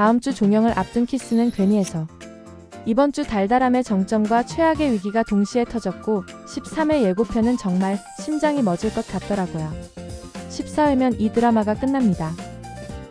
다음 주 종영을 앞둔 키스는 괜히 해서. 이번 주 달달함의 정점과 최악의 위기가 동시에 터졌고 13회 예고편은 정말 심장이 멎을 것 같더라고요. 14회면 이 드라마가 끝납니다.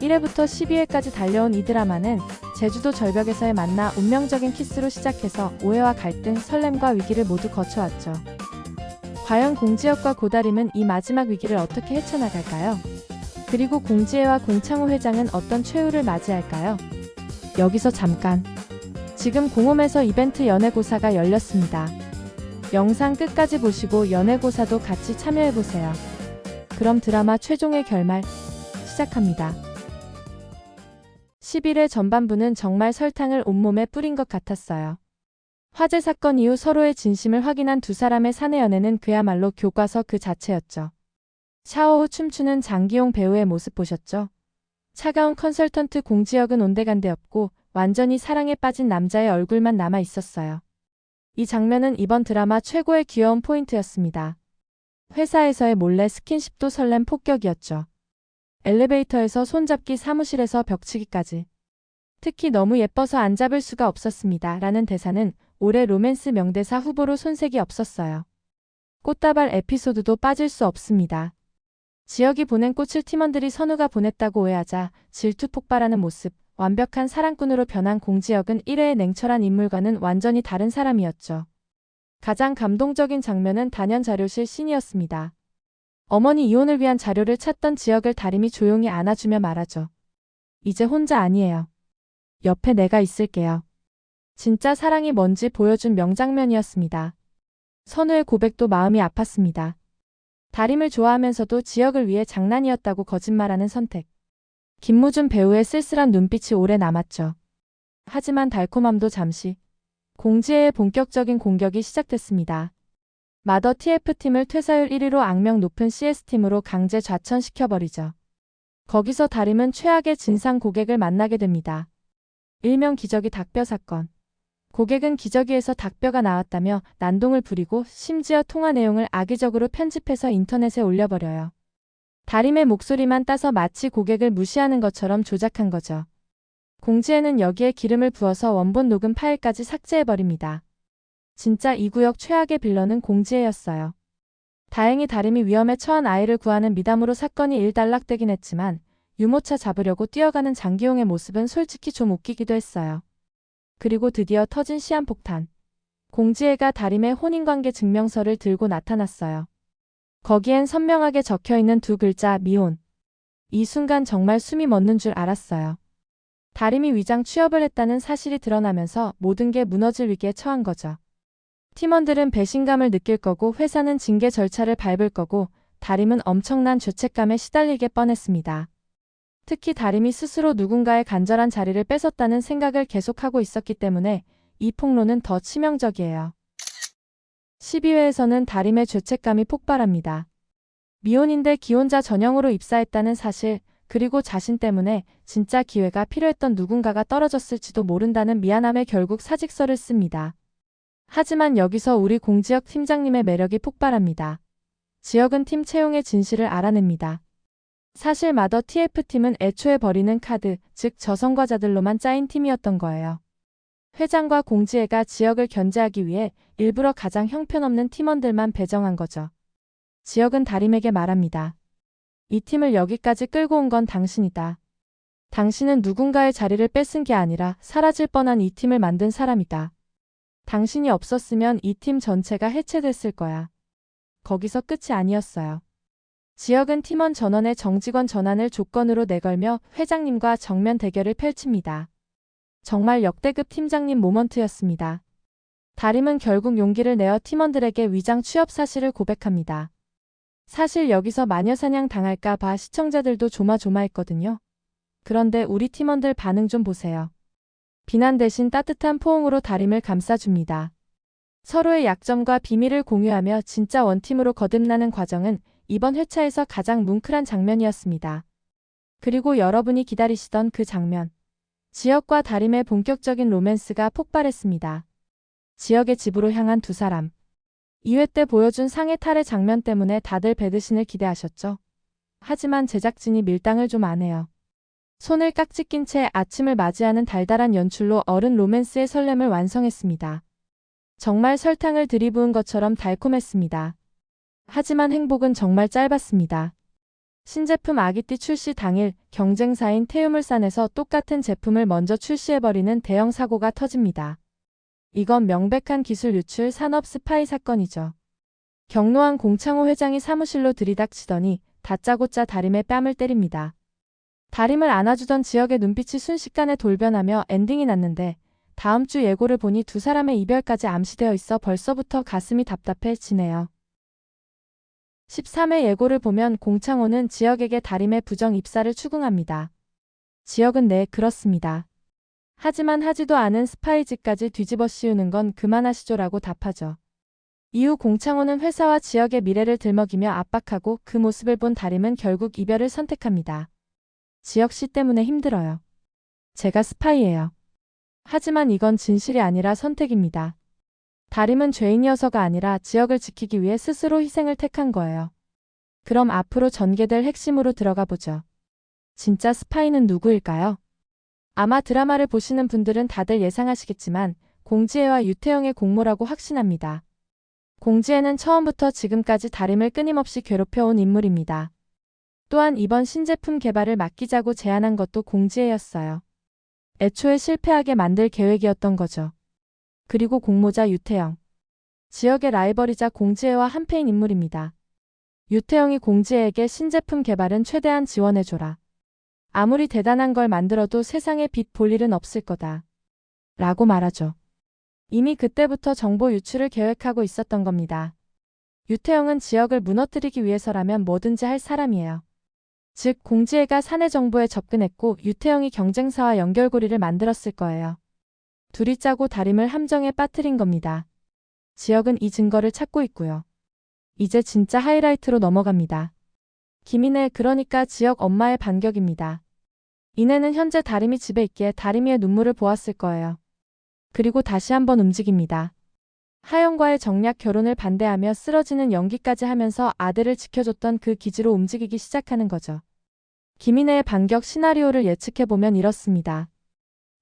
1회부터 12회까지 달려온 이 드라마는 제주도 절벽에서의 만나 운명적인 키스로 시작해서 오해와 갈등, 설렘과 위기를 모두 거쳐왔죠. 과연 공지혁과 고다림은 이 마지막 위기를 어떻게 헤쳐나갈까요? 그리고 공지혜와 공창호 회장은 어떤 최후를 맞이할까요? 여기서 잠깐. 지금 공홈에서 이벤트 연애고사가 열렸습니다. 영상 끝까지 보시고 연애고사도 같이 참여해보세요. 그럼 드라마 최종의 결말 시작합니다. 11회 전반부는 정말 설탕을 온몸에 뿌린 것 같았어요. 화재 사건 이후 서로의 진심을 확인한 두 사람의 사내 연애는 그야말로 교과서 그 자체였죠. 샤워 후 춤추는 장기용 배우의 모습 보셨죠? 차가운 컨설턴트 공지혁은 온데간데없고 완전히 사랑에 빠진 남자의 얼굴만 남아 있었어요. 이 장면은 이번 드라마 최고의 귀여운 포인트였습니다. 회사에서의 몰래 스킨십도 설렘 폭격이었죠. 엘리베이터에서 손잡기, 사무실에서 벽치기까지. 특히 너무 예뻐서 안 잡을 수가 없었습니다. 라는 대사는 올해 로맨스 명대사 후보로 손색이 없었어요. 꽃다발 에피소드도 빠질 수 없습니다. 지혁이 보낸 꽃을 팀원들이 선우가 보냈다고 오해하자 질투 폭발하는 모습, 완벽한 사랑꾼으로 변한 공지혁은 1회의 냉철한 인물과는 완전히 다른 사람이었죠. 가장 감동적인 장면은 단연 자료실 씬이었습니다. 어머니 이혼을 위한 자료를 찾던 지혁을 다림이 조용히 안아주며 말하죠. 이제 혼자 아니에요. 옆에 내가 있을게요. 진짜 사랑이 뭔지 보여준 명장면이었습니다. 선우의 고백도 마음이 아팠습니다. 다림을 좋아하면서도 지혁을 위해 장난이었다고 거짓말하는 선택. 김무준 배우의 쓸쓸한 눈빛이 오래 남았죠. 하지만 달콤함도 잠시. 공지혜의 본격적인 공격이 시작됐습니다. 마더 TF팀을 퇴사율 1위로 악명 높은 CS팀으로 강제 좌천시켜버리죠. 거기서 다림은 최악의 진상 고객을 만나게 됩니다. 일명 기저귀 닭뼈 사건. 고객은 기저귀에서 닭뼈가 나왔다며 난동을 부리고 심지어 통화 내용을 악의적으로 편집해서 인터넷에 올려버려요. 다림의 목소리만 따서 마치 고객을 무시하는 것처럼 조작한 거죠. 공지혜는 여기에 기름을 부어서 원본 녹음 파일까지 삭제해버립니다. 진짜 이 구역 최악의 빌런은 공지혜였어요. 다행히 다림이 위험에 처한 아이를 구하는 미담으로 사건이 일단락되긴 했지만 유모차 잡으려고 뛰어가는 장기용의 모습은 솔직히 좀 웃기기도 했어요. 그리고 드디어 터진 시한폭탄. 공지혜가 다림의 혼인관계 증명서를 들고 나타났어요. 거기엔 선명하게 적혀있는 두 글자 미혼. 이 순간 정말 숨이 멎는 줄 알았어요. 다림이 위장 취업을 했다는 사실이 드러나면서 모든 게 무너질 위기에 처한 거죠. 팀원들은 배신감을 느낄 거고 회사는 징계 절차를 밟을 거고 다림은 엄청난 죄책감에 시달리게 뻔했습니다. 특히 다림이 스스로 누군가의 간절한 자리를 뺏었다는 생각을 계속하고 있었기 때문에 이 폭로는 더 치명적이에요. 12회에서는 다림의 죄책감이 폭발합니다. 미혼인데 기혼자 전형으로 입사했다는 사실, 그리고 자신 때문에 진짜 기회가 필요했던 누군가가 떨어졌을지도 모른다는 미안함에 결국 사직서를 씁니다. 하지만 여기서 우리 공지혁 팀장님의 매력이 폭발합니다. 지혁은 팀 채용의 진실을 알아냅니다. 사실 마더 TF팀은 애초에 버리는 카드, 즉 저성과자들로만 짜인 팀이었던 거예요. 회장과 공지혜가 지혁을 견제하기 위해 일부러 가장 형편없는 팀원들만 배정한 거죠. 지혁은 다림에게 말합니다. 이 팀을 여기까지 끌고 온 건 당신이다. 당신은 누군가의 자리를 뺏은 게 아니라 사라질 뻔한 이 팀을 만든 사람이다. 당신이 없었으면 이 팀 전체가 해체됐을 거야. 거기서 끝이 아니었어요. 지혁은 팀원 전원의 정직원 전환을 조건으로 내걸며 회장님과 정면 대결을 펼칩니다. 정말 역대급 팀장님 모먼트였습니다. 다림은 결국 용기를 내어 팀원들에게 위장 취업 사실을 고백합니다. 사실 여기서 마녀사냥 당할까 봐 시청자들도 조마조마했거든요. 그런데 우리 팀원들 반응 좀 보세요. 비난 대신 따뜻한 포옹으로 다림을 감싸줍니다. 서로의 약점과 비밀을 공유하며 진짜 원팀으로 거듭나는 과정은 이번 회차에서 가장 뭉클한 장면이었습니다. 그리고 여러분이 기다리시던 그 장면. 지혁과 다림의 본격적인 로맨스가 폭발했습니다. 지혁의 집으로 향한 두 사람. 2회 때 보여준 상해 탈의 장면 때문에 다들 배드신을 기대하셨죠. 하지만 제작진이 밀당을 좀 안 해요. 손을 깍지 낀 채 아침을 맞이하는 달달한 연출로 어른 로맨스의 설렘을 완성했습니다. 정말 설탕을 들이부은 것처럼 달콤했습니다. 하지만 행복은 정말 짧았습니다. 신제품 아기띠 출시 당일 경쟁사인 태유물산에서 똑같은 제품을 먼저 출시해버리는 대형 사고가 터집니다. 이건 명백한 기술 유출 산업 스파이 사건이죠. 경로한 공창호 회장이 사무실로 들이닥치더니 다짜고짜 다림의 뺨을 때립니다. 다림을 안아주던 지역의 눈빛이 순식간에 돌변하며 엔딩이 났는데 다음 주 예고를 보니 두 사람의 이별까지 암시되어 있어 벌써부터 가슴이 답답해지네요. 13회 예고를 보면 공창호는 지역에게 다림의 부정 입사를 추궁합니다. 지역은 네, 그렇습니다. 하지만 하지도 않은 스파이 짓까지 뒤집어 씌우는 건 그만하시죠라고 답하죠. 이후 공창호는 회사와 지역의 미래를 들먹이며 압박하고 그 모습을 본 다림은 결국 이별을 선택합니다. 지역 씨 때문에 힘들어요. 제가 스파이예요. 하지만 이건 진실이 아니라 선택입니다. 다림은 죄인이어서가 아니라 지역을 지키기 위해 스스로 희생을 택한 거예요. 그럼 앞으로 전개될 핵심으로 들어가 보죠. 진짜 스파이는 누구일까요? 아마 드라마를 보시는 분들은 다들 예상하시겠지만 공지혜와 유태영의 공모라고 확신합니다. 공지혜는 처음부터 지금까지 다림을 끊임없이 괴롭혀온 인물입니다. 또한 이번 신제품 개발을 맡기자고 제안한 것도 공지혜였어요. 애초에 실패하게 만들 계획이었던 거죠. 그리고 공모자 유태영. 지역의 라이벌이자 공지혜와 한패인 인물입니다. 유태영이 공지혜에게 신제품 개발은 최대한 지원해줘라. 아무리 대단한 걸 만들어도 세상에 빛 볼 일은 없을 거다. 라고 말하죠. 이미 그때부터 정보 유출을 계획하고 있었던 겁니다. 유태영은 지역을 무너뜨리기 위해서라면 뭐든지 할 사람이에요. 즉 공지혜가 사내 정보에 접근했고 유태영이 경쟁사와 연결고리를 만들었을 거예요. 둘이 짜고 다림을 함정에 빠뜨린 겁니다. 지역은 이 증거를 찾고 있고요. 이제 진짜 하이라이트로 넘어갑니다. 김인혜, 그러니까 지역 엄마의 반격입니다. 이내는 현재 다림이 집에 있기에 다림이의 눈물을 보았을 거예요. 그리고 다시 한번 움직입니다. 하영과의 정략 결혼을 반대하며 쓰러지는 연기까지 하면서 아들을 지켜줬던 그 기지로 움직이기 시작하는 거죠. 김인혜의 반격 시나리오를 예측해보면 이렇습니다.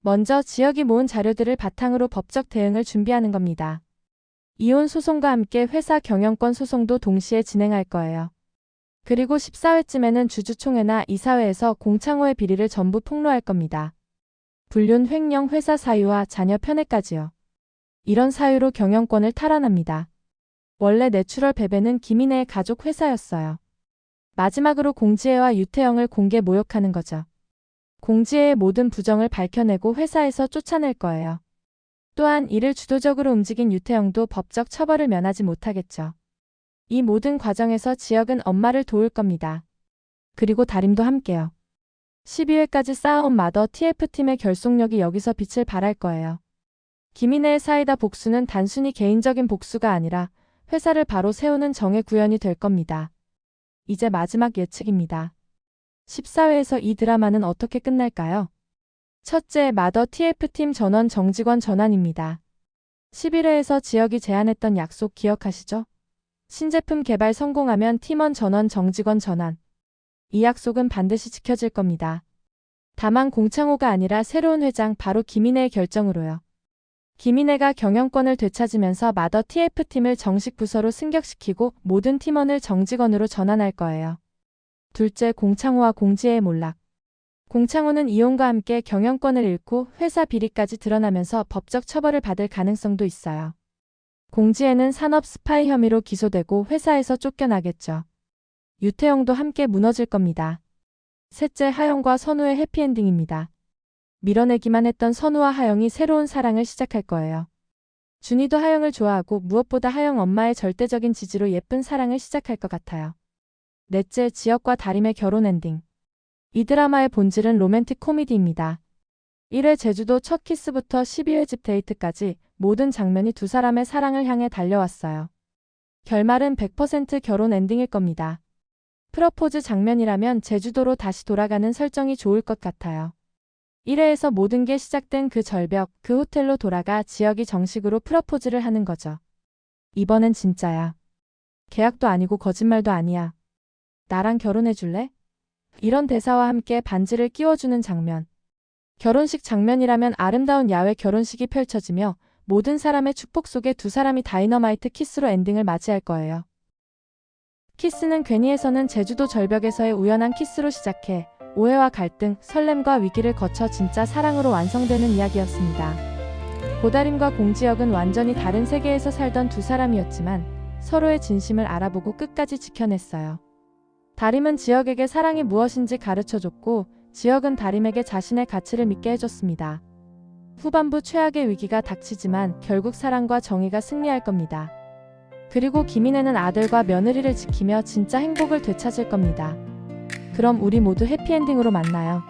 먼저 지역이 모은 자료들을 바탕으로 법적 대응을 준비하는 겁니다. 이혼 소송과 함께 회사 경영권 소송도 동시에 진행할 거예요. 그리고 14회쯤에는 주주총회나 이사회에서 공창호의 비리를 전부 폭로할 겁니다. 불륜, 횡령, 회사 사유와 자녀 편애까지요. 이런 사유로 경영권을 탈환합니다. 원래 내추럴 베베는 김인혜의 가족 회사였어요. 마지막으로 공지혜와 유태영을 공개 모욕하는 거죠. 공지혜의 모든 부정을 밝혀내고 회사에서 쫓아낼 거예요. 또한 이를 주도적으로 움직인 유태영도 법적 처벌을 면하지 못하겠죠. 이 모든 과정에서 지역은 엄마를 도울 겁니다. 그리고 다림도 함께요. 12회까지 쌓아온 마더 TF팀의 결속력이 여기서 빛을 발할 거예요. 김인혜의 사이다 복수는 단순히 개인적인 복수가 아니라 회사를 바로 세우는 정의 구현이 될 겁니다. 이제 마지막 예측입니다. 14회에서 이 드라마는 어떻게 끝날까요? 첫째, 마더 TF팀 전원 정직원 전환입니다. 11회에서 지역이 제안했던 약속 기억하시죠? 신제품 개발 성공하면 팀원 전원 정직원 전환. 이 약속은 반드시 지켜질 겁니다. 다만 공창호가 아니라 새로운 회장 바로 김인혜의 결정으로요. 김인혜가 경영권을 되찾으면서 마더 TF팀을 정식 부서로 승격시키고 모든 팀원을 정직원으로 전환할 거예요. 둘째, 공창호와 공지혜의 몰락. 공창호는 이혼과 함께 경영권을 잃고 회사 비리까지 드러나면서 법적 처벌을 받을 가능성도 있어요. 공지혜는 산업 스파이 혐의로 기소되고 회사에서 쫓겨나겠죠. 유태영도 함께 무너질 겁니다. 셋째, 하영과 선우의 해피엔딩입니다. 밀어내기만 했던 선우와 하영이 새로운 사랑을 시작할 거예요. 준이도 하영을 좋아하고 무엇보다 하영 엄마의 절대적인 지지로 예쁜 사랑을 시작할 것 같아요. 넷째, 지역과 다림의 결혼 엔딩. 이 드라마의 본질은 로맨틱 코미디입니다. 1회 제주도 첫 키스부터 12회 집 데이트까지 모든 장면이 두 사람의 사랑을 향해 달려왔어요. 결말은 100% 결혼 엔딩일 겁니다. 프러포즈 장면이라면 제주도로 다시 돌아가는 설정이 좋을 것 같아요. 1회에서 모든 게 시작된 그 절벽, 그 호텔로 돌아가 지역이 정식으로 프러포즈를 하는 거죠. 이번엔 진짜야. 계약도 아니고 거짓말도 아니야. 나랑 결혼해 줄래? 이런 대사와 함께 반지를 끼워주는 장면. 결혼식 장면이라면 아름다운 야외 결혼식이 펼쳐지며 모든 사람의 축복 속에 두 사람이 다이너마이트 키스로 엔딩을 맞이할 거예요. 키스는 괜히에서는 제주도 절벽에서의 우연한 키스로 시작해 오해와 갈등, 설렘과 위기를 거쳐 진짜 사랑으로 완성되는 이야기였습니다. 고다림과 공지혁은 완전히 다른 세계에서 살던 두 사람이었지만 서로의 진심을 알아보고 끝까지 지켜냈어요. 다림은 지혁에게 사랑이 무엇인지 가르쳐줬고 지혁은 다림에게 자신의 가치를 믿게 해줬습니다. 후반부 최악의 위기가 닥치지만 결국 사랑과 정의가 승리할 겁니다. 그리고 김인혜는 아들과 며느리를 지키며 진짜 행복을 되찾을 겁니다. 그럼 우리 모두 해피엔딩으로 만나요.